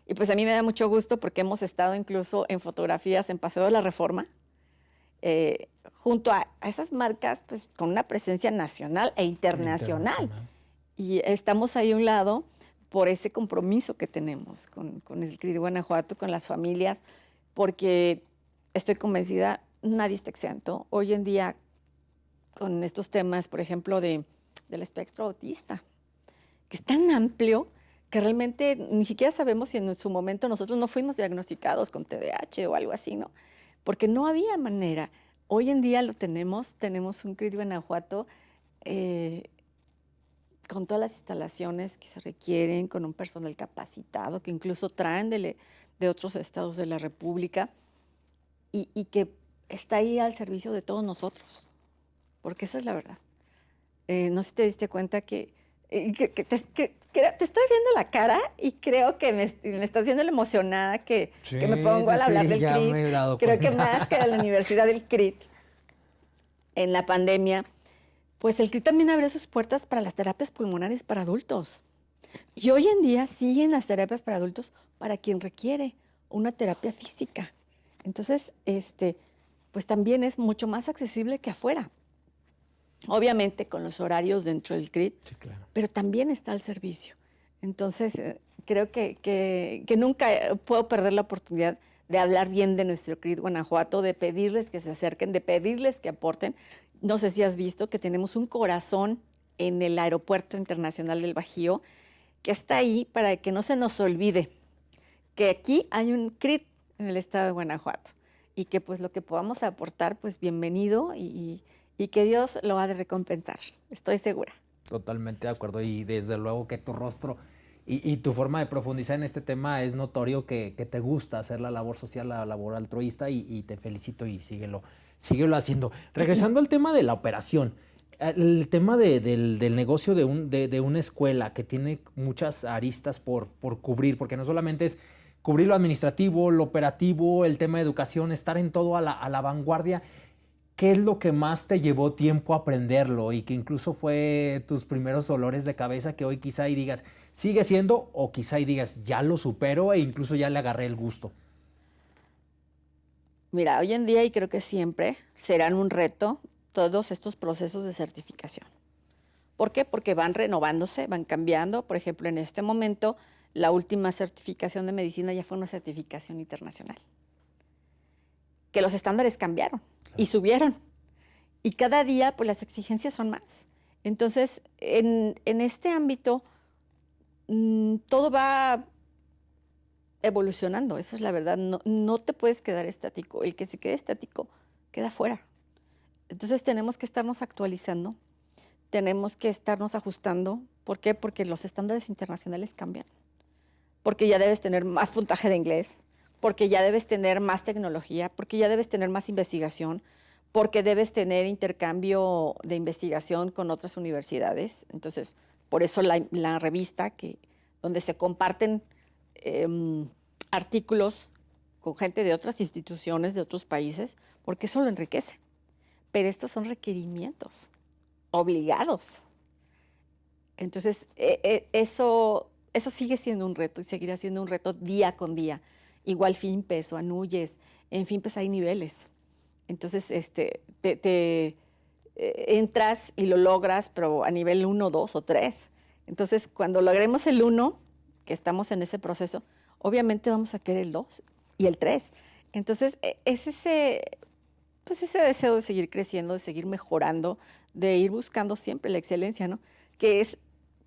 Y pues a mí me da mucho gusto porque hemos estado incluso en fotografías en Paseo de la Reforma, junto a esas marcas, pues con una presencia nacional e internacional. Y estamos ahí a un lado por ese compromiso que tenemos con el CRIT de Guanajuato, con las familias, porque estoy convencida, nadie está exento. Hoy en día, con estos temas, por ejemplo, del espectro autista, que es tan amplio que realmente ni siquiera sabemos si en su momento nosotros no fuimos diagnosticados con TDAH o algo así, ¿no? Porque no había manera. Hoy en día lo tenemos un CRIT de Guanajuato con todas las instalaciones que se requieren, con un personal capacitado, que incluso traen de otros estados de la República y que está ahí al servicio de todos nosotros, porque esa es la verdad. No sé si te diste cuenta que te estoy viendo la cara y creo que me estás viendo la emocionada que me pongo al hablar del CRIT. Me he dado creo cuenta. que más que de la Universidad del CRIT en la pandemia, pues el CRIT también abrió sus puertas para las terapias pulmonares para adultos. Y hoy en día siguen las terapias para adultos para quien requiere una terapia física. Entonces, pues también es mucho más accesible que afuera. obviamente con los horarios dentro del CRIT, Sí, claro. pero también está al servicio. Entonces, creo que nunca puedo perder la oportunidad de hablar bien de nuestro CRIT Guanajuato, de pedirles que se acerquen, de pedirles que aporten. No sé si has visto que tenemos un corazón en el Aeropuerto Internacional del Bajío, que está ahí para que no se nos olvide que aquí hay un CRIT en el estado de Guanajuato y que pues lo que podamos aportar, pues bienvenido y que Dios lo ha de recompensar, estoy segura. Totalmente de acuerdo y desde luego que tu rostro y tu forma de profundizar en este tema es notorio que te gusta hacer la labor social, la labor altruista y te felicito y síguelo haciendo. Regresando al tema de la operación, el tema del negocio de una escuela que tiene muchas aristas por cubrir, porque no solamente es cubrir lo administrativo, lo operativo, el tema de educación, estar en todo a la vanguardia. ¿Qué es lo que más te llevó tiempo a aprenderlo y que incluso fue tus primeros dolores de cabeza que hoy quizá y digas, sigue siendo o quizá y digas, ya lo supero e incluso ya le agarré el gusto? Mira, hoy en día y creo que siempre serán un reto todos estos procesos de certificación. ¿Por qué? Porque van renovándose, van cambiando. Por ejemplo, en este momento, la última certificación de medicina ya fue una certificación internacional. Que los estándares cambiaron y subieron. Y cada día, pues las exigencias son más. Entonces, en este ámbito, todo va evolucionando, eso es la verdad. No te puedes quedar estático. El que se quede estático queda fuera. Entonces, tenemos que estarnos actualizando, tenemos que estarnos ajustando. ¿Por qué? Porque los estándares internacionales cambian. Porque ya debes tener más puntaje de inglés, porque ya debes tener más tecnología, porque ya debes tener más investigación, porque debes tener intercambio de investigación con otras universidades. Entonces, por eso la revista donde se comparten artículos con gente de otras instituciones, de otros países, porque eso lo enriquece. Pero estos son requerimientos obligados. Entonces, eso sigue siendo un reto y seguirá siendo un reto día con día. Igual FIMPES o ANUYES, en FIMPES hay niveles. Entonces, entras y lo logras, pero a nivel 1, 2 o 3. Entonces, cuando logremos el 1, que estamos en ese proceso, obviamente vamos a querer el 2 y el 3. Entonces, es ese deseo de seguir creciendo, de seguir mejorando, de ir buscando siempre la excelencia, ¿no? Que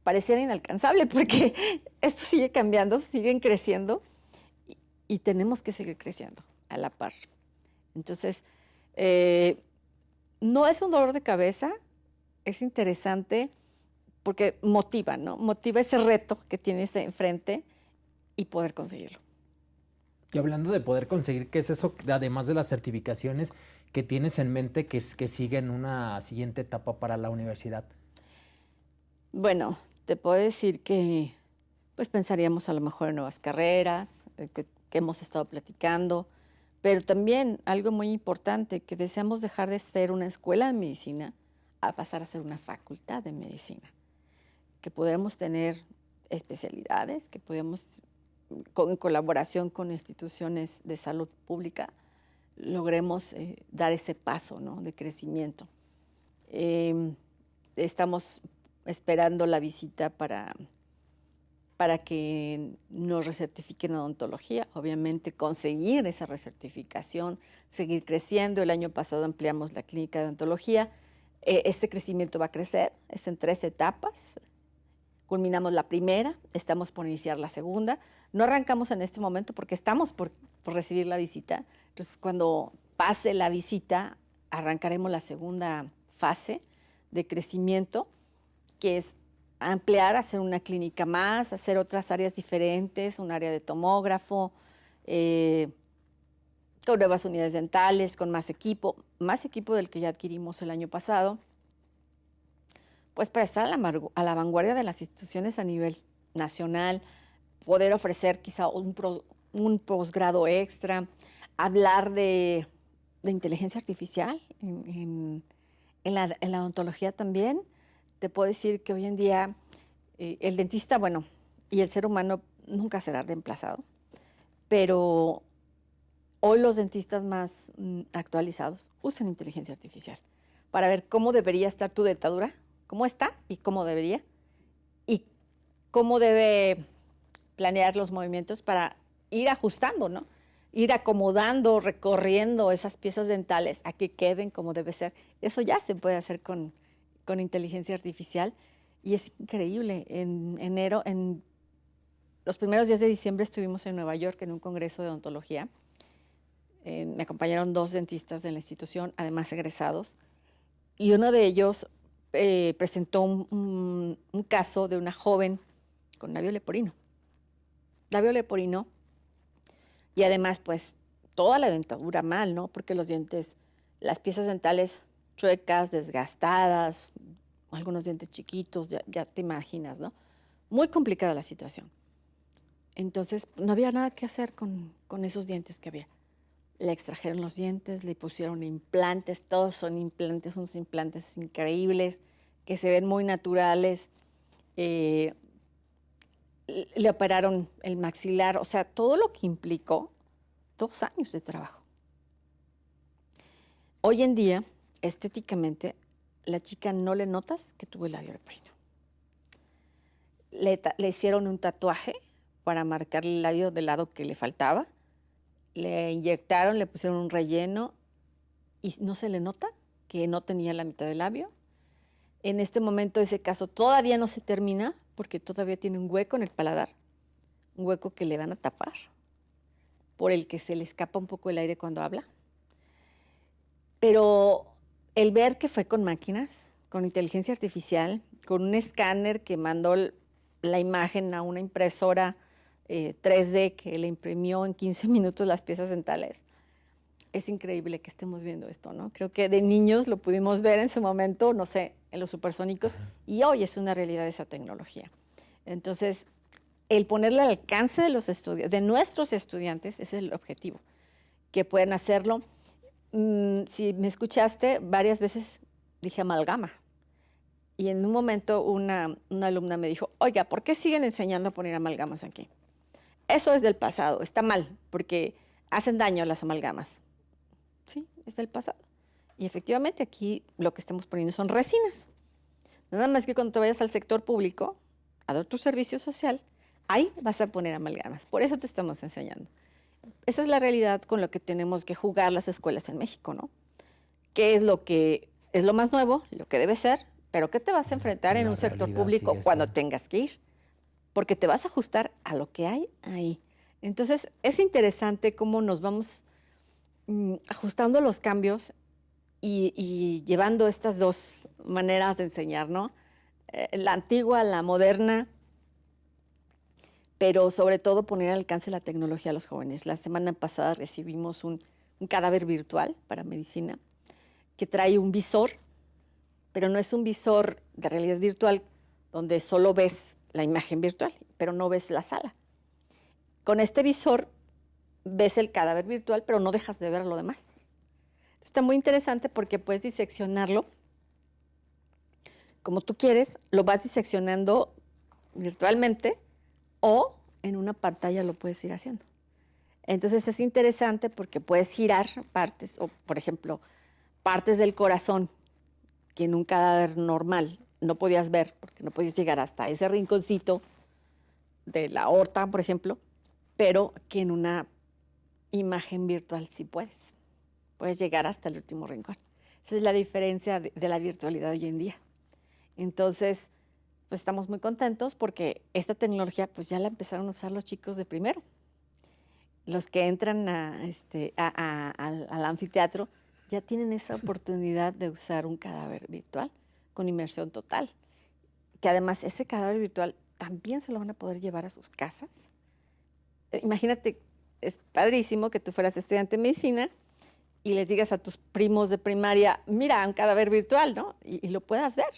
pareciera inalcanzable porque esto sigue cambiando, siguen creciendo y tenemos que seguir creciendo a la par. Entonces, no es un dolor de cabeza, es interesante porque motiva, ¿no? Motiva ese reto que tienes enfrente y poder conseguirlo. Y hablando de poder conseguir, ¿qué es eso, además de las certificaciones, que tienes en mente que sigue en una siguiente etapa para la universidad? Bueno, te puedo decir que pues pensaríamos a lo mejor en nuevas carreras, que hemos estado platicando, pero también algo muy importante, que deseamos dejar de ser una escuela de medicina a pasar a ser una facultad de medicina, que podamos tener especialidades, que podamos, en colaboración con instituciones de salud pública, logremos dar ese paso, ¿no?, de crecimiento. Estamos esperando la visita para que nos recertifiquen odontología, obviamente conseguir esa recertificación, seguir creciendo. El año pasado ampliamos la clínica de odontología. Este crecimiento va a crecer, es en 3 etapas. Culminamos la primera, estamos por iniciar la segunda. No arrancamos en este momento porque estamos por recibir la visita. Entonces, cuando pase la visita, arrancaremos la segunda fase de crecimiento, que es ampliar, hacer una clínica más, hacer otras áreas diferentes, un área de tomógrafo, con nuevas unidades dentales, con más equipo del que ya adquirimos el año pasado, pues para estar a la vanguardia de las instituciones a nivel nacional, poder ofrecer quizá un posgrado extra, hablar de inteligencia artificial en la odontología también. Te puedo decir que hoy en día el dentista, bueno, y el ser humano nunca será reemplazado, pero hoy los dentistas más actualizados usan inteligencia artificial, para ver cómo debería estar tu dentadura, cómo está y cómo debería, y cómo debe planear los movimientos para ir ajustando, ¿no? Ir acomodando, recorriendo esas piezas dentales a que queden como debe ser. Eso ya se puede hacer con inteligencia artificial y es increíble. En enero, en los primeros días de diciembre estuvimos en Nueva York en un congreso de odontología. Me acompañaron 2 dentistas de la institución, además egresados, y uno de ellos presentó un caso de una joven con labio leporino. Labio leporino y además pues toda la dentadura mal, ¿no? Porque los dientes, las piezas dentales chuecas, desgastadas, algunos dientes chiquitos, ya te imaginas, ¿no? Muy complicada la situación. Entonces no había nada que hacer con esos dientes que había. Le extrajeron los dientes, le pusieron implantes, todos son implantes, unos implantes increíbles, que se ven muy naturales. Le operaron el maxilar, o sea, todo lo que implicó 2 años de trabajo. Hoy en día, estéticamente, la chica no le notas que tuvo el labio leporino. Le hicieron un tatuaje para marcar el labio del lado que le faltaba. Le inyectaron, le pusieron un relleno y no se le nota que no tenía la mitad del labio. En este momento ese caso todavía no se termina porque todavía tiene un hueco en el paladar, un hueco que le van a tapar, por el que se le escapa un poco el aire cuando habla. Pero el ver que fue con máquinas, con inteligencia artificial, con un escáner que mandó la imagen a una impresora 3D que le imprimió en 15 minutos las piezas dentales. Es increíble que estemos viendo esto, ¿no? Creo que de niños lo pudimos ver en su momento, no sé, en los supersónicos, y hoy es una realidad esa tecnología. Entonces, el ponerle al alcance de los de nuestros estudiantes, ese es el objetivo, que puedan hacerlo. Si me escuchaste, varias veces dije amalgama. Y en un momento una alumna me dijo, oiga, ¿por qué siguen enseñando a poner amalgamas aquí? Eso es del pasado, está mal, porque hacen daño las amalgamas. Sí, es del pasado. Y efectivamente aquí lo que estamos poniendo son resinas. Nada más que cuando te vayas al sector público, a dar tu servicio social, ahí vas a poner amalgamas. Por eso te estamos enseñando. Esa es la realidad con lo que tenemos que jugar las escuelas en México, ¿no? ¿Qué es lo que es lo más nuevo, lo que debe ser, pero qué te vas a enfrentar en un sector público cuando tengas que ir? Porque te vas a ajustar a lo que hay ahí. Entonces, es interesante cómo nos vamos ajustando los cambios y llevando estas 2 maneras de enseñar, ¿no? La antigua, la moderna, pero sobre todo poner al alcance la tecnología a los jóvenes. La semana pasada recibimos un cadáver virtual para medicina que trae un visor, pero no es un visor de realidad virtual donde solo ves la imagen virtual, pero no ves la sala. Con este visor ves el cadáver virtual, pero no dejas de ver lo demás. Está muy interesante porque puedes diseccionarlo como tú quieres, lo vas diseccionando virtualmente o en una pantalla lo puedes ir haciendo. Entonces es interesante porque puedes girar partes, o por ejemplo, partes del corazón que en un cadáver normal no podías ver porque no podías llegar hasta ese rinconcito de la aorta, por ejemplo, pero que en una imagen virtual sí puedes. Puedes llegar hasta el último rincón. Esa es la diferencia de la virtualidad hoy en día. Entonces, pues estamos muy contentos porque esta tecnología pues ya la empezaron a usar los chicos de primero. Los que entran al anfiteatro ya tienen esa oportunidad de usar un cadáver virtual con inmersión total. Que además ese cadáver virtual también se lo van a poder llevar a sus casas. Imagínate, es padrísimo que tú fueras estudiante de medicina y les digas a tus primos de primaria, mira, un cadáver virtual, ¿no? Y lo puedas ver.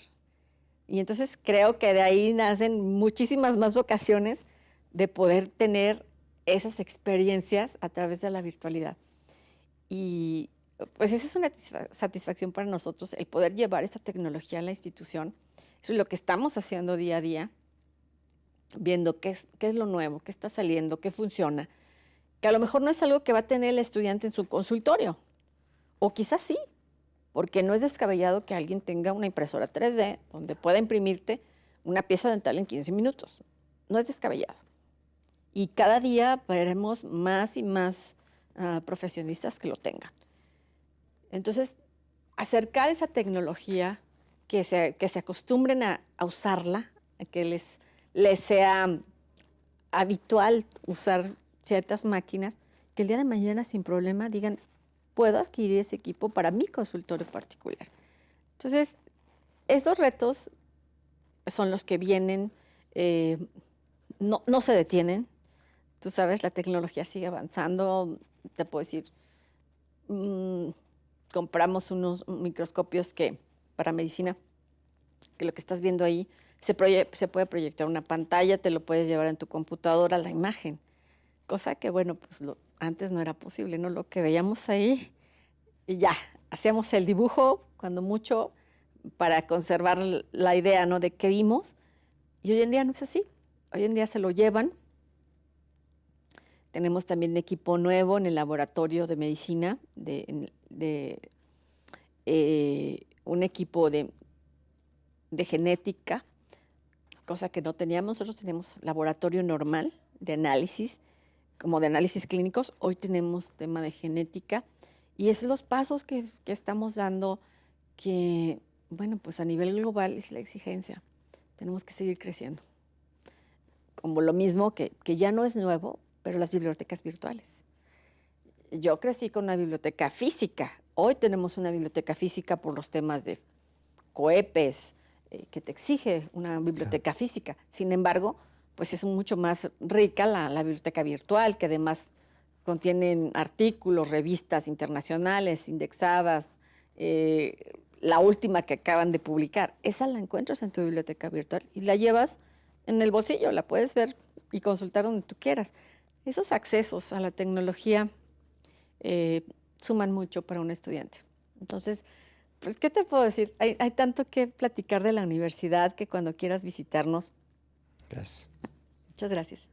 Y entonces creo que de ahí nacen muchísimas más vocaciones de poder tener esas experiencias a través de la virtualidad. Y pues esa es una satisfacción para nosotros, el poder llevar esta tecnología a la institución. Eso es lo que estamos haciendo día a día, viendo qué es lo nuevo, qué está saliendo, qué funciona. Que a lo mejor no es algo que va a tener el estudiante en su consultorio, o quizás sí, porque no es descabellado que alguien tenga una impresora 3D donde pueda imprimirte una pieza dental en 15 minutos. No es descabellado. Y cada día veremos más y más profesionistas que lo tengan. Entonces, acercar esa tecnología, que se acostumbren a usarla, a que les sea habitual usar ciertas máquinas, que el día de mañana sin problema digan, puedo adquirir ese equipo para mi consultorio particular. Entonces, esos retos son los que vienen, no se detienen. Tú sabes, la tecnología sigue avanzando. Te puedo decir, compramos unos microscopios para medicina, que lo que estás viendo ahí se puede proyectar una pantalla, te lo puedes llevar en tu computadora la imagen, cosa que, bueno, pues antes no era posible, ¿no? Lo que veíamos ahí y ya, hacíamos el dibujo, cuando mucho, para conservar la idea, ¿no?, de qué vimos, y hoy en día no es así. Hoy en día se lo llevan. Tenemos también equipo nuevo en el laboratorio de medicina, un equipo de genética, cosa que no teníamos. Nosotros teníamos laboratorio normal de análisis, como de análisis clínicos. Hoy tenemos tema de genética, y esos son los pasos que estamos dando, que, bueno, pues a nivel global es la exigencia. Tenemos que seguir creciendo. Como lo mismo que ya no es nuevo, pero las bibliotecas virtuales. Yo crecí con una biblioteca física. Hoy tenemos una biblioteca física por los temas de COEPES, que te exige una biblioteca física. Sin embargo, pues es mucho más rica la biblioteca virtual, que además contienen artículos, revistas internacionales, indexadas, la última que acaban de publicar. Esa la encuentras en tu biblioteca virtual y la llevas en el bolsillo, la puedes ver y consultar donde tú quieras. Esos accesos a la tecnología suman mucho para un estudiante. Entonces, pues, ¿qué te puedo decir? Hay tanto que platicar de la universidad, que cuando quieras visitarnos. Gracias. Muchas gracias.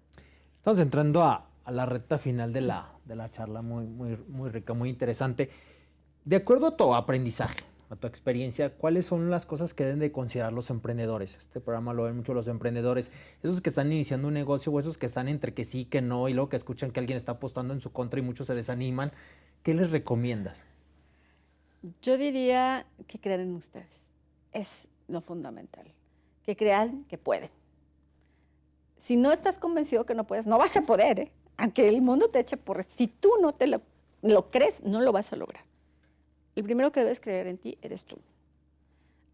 Estamos entrando a la recta final de la charla, muy rica, muy interesante. De acuerdo a tu aprendizaje, a tu experiencia, ¿cuáles son las cosas que deben de considerar los emprendedores? Este programa lo ven mucho los emprendedores, esos que están iniciando un negocio o esos que están entre que sí, que no, y luego que escuchan que alguien está apostando en su contra y muchos se desaniman. ¿Qué les recomiendas? Yo diría que crean en ustedes. Es lo fundamental. Que crean que pueden. Si no estás convencido que no puedes, no vas a poder, ¿eh? Aunque el mundo te eche por... Si tú no te lo crees, no lo vas a lograr. El primero que debes creer en ti eres tú.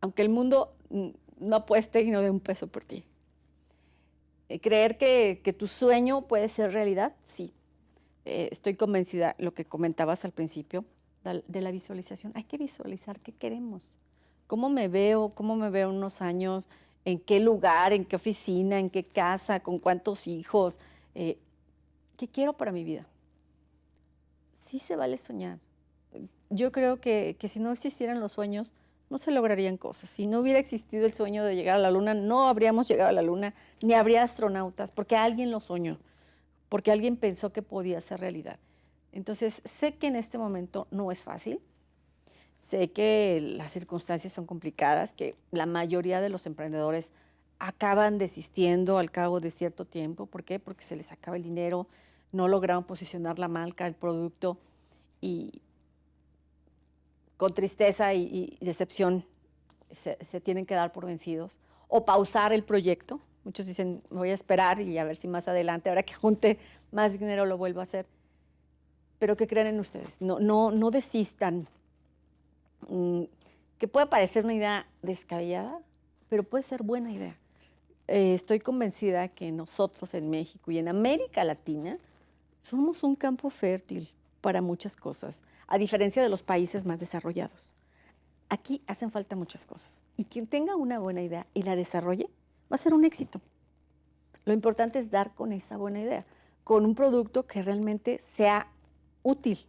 Aunque el mundo no apueste y no dé un peso por ti. Creer que tu sueño puede ser realidad, sí. Estoy convencida, lo que comentabas al principio, de la visualización. Hay que visualizar qué queremos. ¿Cómo me veo en unos años? ¿En qué lugar? ¿En qué oficina? ¿En qué casa? ¿Con cuántos hijos? ¿Qué quiero para mi vida? Sí se vale soñar. Yo creo que si no existieran los sueños, no se lograrían cosas. Si no hubiera existido el sueño de llegar a la luna, no habríamos llegado a la luna, ni habría astronautas, porque alguien lo soñó, porque alguien pensó que podía ser realidad. Entonces, sé que en este momento no es fácil, sé que las circunstancias son complicadas, que la mayoría de los emprendedores acaban desistiendo al cabo de cierto tiempo. ¿Por qué? Porque se les acaba el dinero, no lograron posicionar la marca, el producto, y con tristeza y decepción se tienen que dar por vencidos o pausar el proyecto. Muchos dicen, voy a esperar y a ver si más adelante, ahora que junte más dinero, lo vuelvo a hacer. Pero que crean en ustedes, no desistan. Que puede parecer una idea descabellada, pero puede ser buena idea. Estoy convencida que nosotros en México y en América Latina somos un campo fértil para muchas cosas, a diferencia de los países más desarrollados. Aquí hacen falta muchas cosas, y quien tenga una buena idea y la desarrolle va a ser un éxito. Lo importante es dar con esa buena idea, con un producto que realmente sea útil.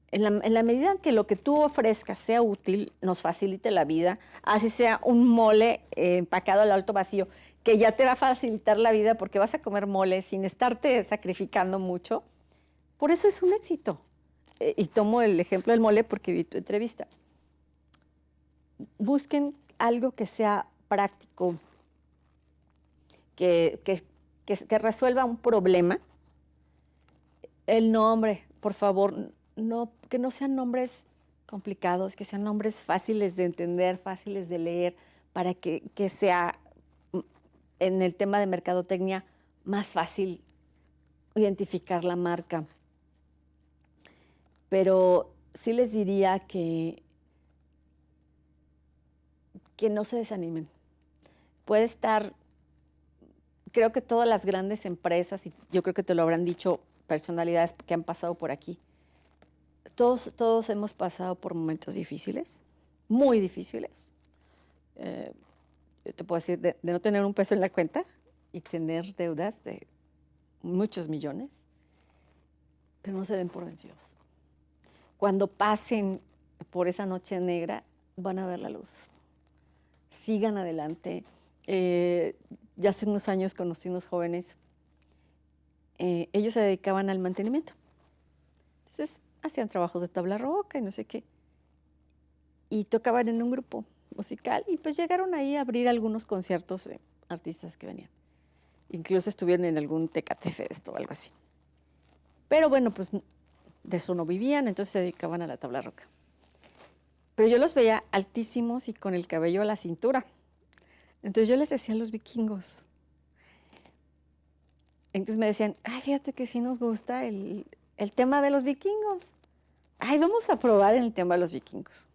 En la medida en que lo que tú ofrezcas sea útil, nos facilite la vida, así sea un mole empacado al alto vacío, que ya te va a facilitar la vida porque vas a comer mole sin estarte sacrificando mucho. Por eso es un éxito. Y tomo el ejemplo del mole porque vi tu entrevista. busquen algo que sea práctico, que resuelva un problema. El nombre, por favor, que no sean nombres complicados, que sean nombres fáciles de entender, fáciles de leer, para que sea, en el tema de mercadotecnia, más fácil identificar la marca. Pero sí les diría que no se desanimen. Puede estar, creo que todas las grandes empresas, y yo creo que te lo habrán dicho personalidades que han pasado por aquí, todos hemos pasado por momentos difíciles, muy difíciles. Yo te puedo decir, de no tener un peso en la cuenta y tener deudas de muchos millones, pero no se den por vencidos. Cuando pasen por esa noche negra, van a ver la luz. Sigan adelante. Ya hace unos años conocí unos jóvenes, ellos se dedicaban al mantenimiento. Entonces, hacían trabajos de tabla roca y no sé qué. Y tocaban en un grupo musical y pues llegaron ahí a abrir algunos conciertos de artistas que venían. Incluso estuvieron en algún Tecate Fest o algo así. Pero bueno, pues de eso no vivían, entonces se dedicaban a la tabla roca. Pero yo los veía altísimos y con el cabello a la cintura. Entonces yo les decía a los vikingos. Entonces me decían, ay, fíjate que sí nos gusta el tema de los vikingos. Ay, vamos a probar en el tema de los vikingos.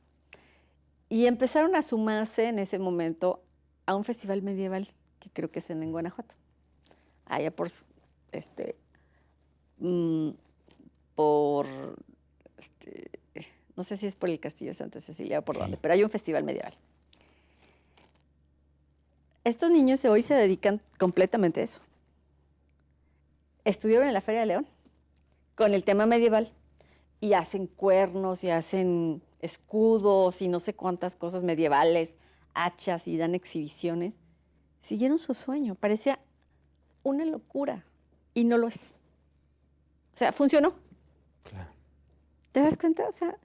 Y empezaron a sumarse en ese momento a un festival medieval que creo que es en Guanajuato. Allá no sé si es por el Castillo de Santa Cecilia o por dónde, pero hay un festival medieval. Estos niños hoy se dedican completamente a eso. Estuvieron en la Feria de León con el tema medieval y hacen cuernos y hacen escudos y no sé cuántas cosas medievales, hachas, y dan exhibiciones. Siguieron su sueño. Parecía una locura y no lo es. O sea, funcionó. Claro. ¿Te das cuenta? O sea,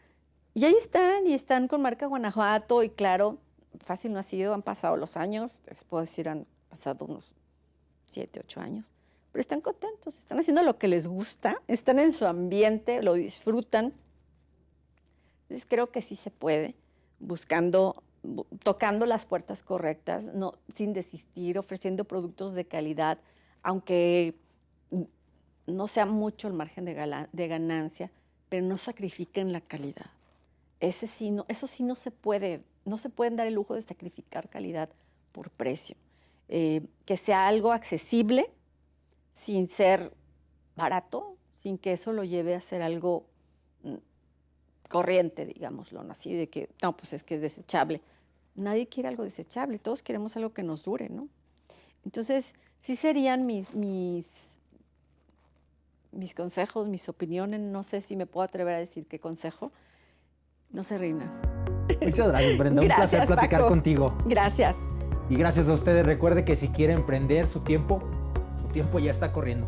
y ahí están, y están con marca Guanajuato, y claro, fácil no ha sido, han pasado los años, les puedo decir, han pasado unos 7, 8 años, pero están contentos, están haciendo lo que les gusta, están en su ambiente, lo disfrutan. Entonces creo que sí se puede, tocando las puertas correctas, sin desistir, ofreciendo productos de calidad, aunque no sea mucho el margen de ganancia, pero no sacrifiquen la calidad. Eso sí no se puede, no se pueden dar el lujo de sacrificar calidad por precio. Que sea algo accesible, sin ser barato, sin que eso lo lleve a ser algo corriente, digámoslo, ¿no? Así de que, no, pues es que es desechable. Nadie quiere algo desechable, todos queremos algo que nos dure, ¿no? Entonces, sí serían mis consejos, mis opiniones. No sé si me puedo atrever a decir qué consejo. No se rindan. Muchas gracias, Brenda. Un placer platicar contigo. Gracias. Y gracias a ustedes. Recuerde que si quiere emprender, su tiempo ya está corriendo.